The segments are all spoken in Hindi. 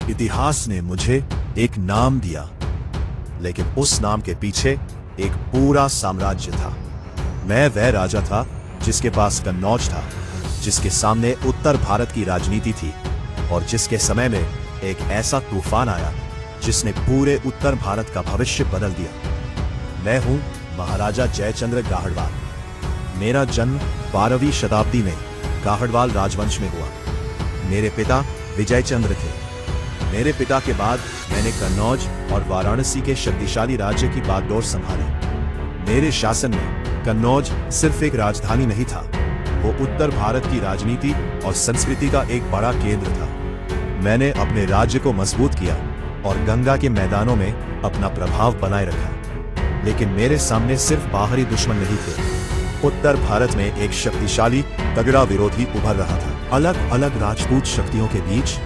इतिहास ने मुझे एक नाम दिया, लेकिन उस नाम के पीछे एक पूरा साम्राज्य था। मैं वह राजा था जिसके पास कन्नौज था, जिसके सामने उत्तर भारत की राजनीति थी और जिसके समय में एक ऐसा तूफान आया जिसने पूरे उत्तर भारत का भविष्य बदल दिया। मैं हूं महाराजा जयचंद्र गाहड़वाल। मेरा जन्म 12वीं शताब्दी में गाहड़वाल राजवंश में हुआ। मेरे पिता विजयचंद्र थे। मेरे पिता के बाद मैंने कन्नौज और वाराणसी के शक्तिशाली राज्य की बागडोर संभाली। मेरे शासन में कन्नौज सिर्फ एक राजधानी नहीं था, वो उत्तर भारत की राजनीति और संस्कृति का एक बड़ा केंद्र था। मैंने अपने राज्य को मजबूत किया और गंगा के मैदानों में अपना प्रभाव बनाए रखा। लेकिन मेरे सामने सिर्फ बाहरी दुश्मन नहीं थे, उत्तर भारत में एक शक्तिशाली तगड़ा विरोधी उभर रहा था। अलग अलग राजपूत शक्तियों के बीच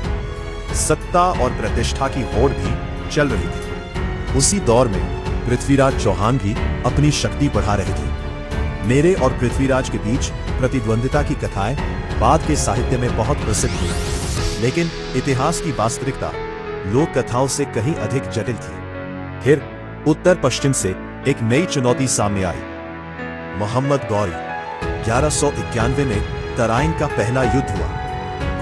सत्ता और प्रतिष्ठा की होड़ भी चल रही थी। उसी दौर में पृथ्वीराज चौहान भी अपनी शक्ति बढ़ा रहे थे। मेरे और पृथ्वीराज के बीच प्रतिद्वंदिता की कथाएं बाद के साहित्य में बहुत प्रसिद्ध हुई, लेकिन इतिहास की वास्तविकता लोक कथाओं से कहीं अधिक जटिल थी। फिर उत्तर पश्चिम से एक नई चुनौती सामने आई। मोहम्मद गौरी। 1191 में तराइन का पहला युद्ध हुआ।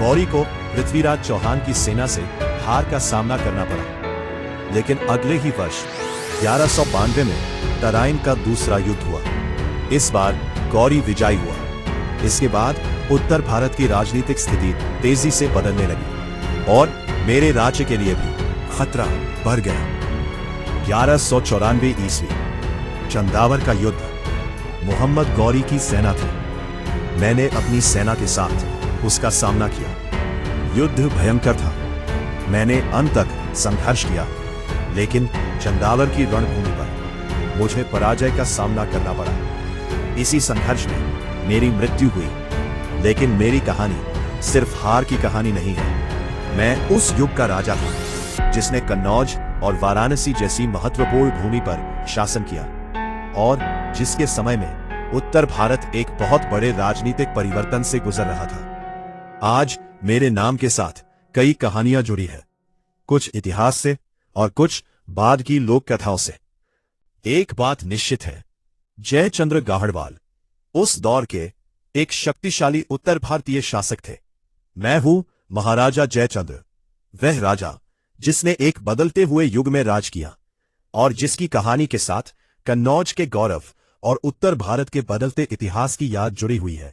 गौरी को पृथ्वीराज चौहान की सेना से हार का सामना करना पड़ा, लेकिन अगले ही वर्ष 1192 में तराइन का दूसरा युद्ध हुआ। इस बार गौरी विजयी हुआ। इसके बाद उत्तर भारत की राजनीतिक स्थिति तेजी से बदलने लगी और मेरे राज्य के लिए भी खतरा बढ़ गया। 1194 ईस्वी, चंदावर का युद्ध। मोहम्मद गौरी की सेना थी। मैंने अपनी सेना के साथ उसका सामना किया। युद्ध भयंकर था। मैंने अंत तक संघर्ष किया, लेकिन चंदावर की रणभूमि पर मुझे पराजय का सामना करना पड़ा। इसी संघर्ष में मेरी मृत्यु हुई, लेकिन मेरी कहानी सिर्फ हार की कहानी नहीं है। मैं उस युग का राजा था जिसने कन्नौज और वाराणसी जैसी महत्वपूर्ण भूमि पर शासन किया और जिसके समय में उत्तर भारत एक बहुत बड़े राजनीतिक परिवर्तन से गुजर रहा था। आज मेरे नाम के साथ कई कहानियां जुड़ी हैं, कुछ इतिहास से और कुछ बाद की लोक कथाओं से। एक बात निश्चित है, जयचंद्र गाहड़वाल उस दौर के एक शक्तिशाली उत्तर भारतीय शासक थे। मैं हूं महाराजा जयचंद्र, वह राजा जिसने एक बदलते हुए युग में राज किया और जिसकी कहानी के साथ कन्नौज के गौरव और उत्तर भारत के बदलते इतिहास की याद जुड़ी हुई है।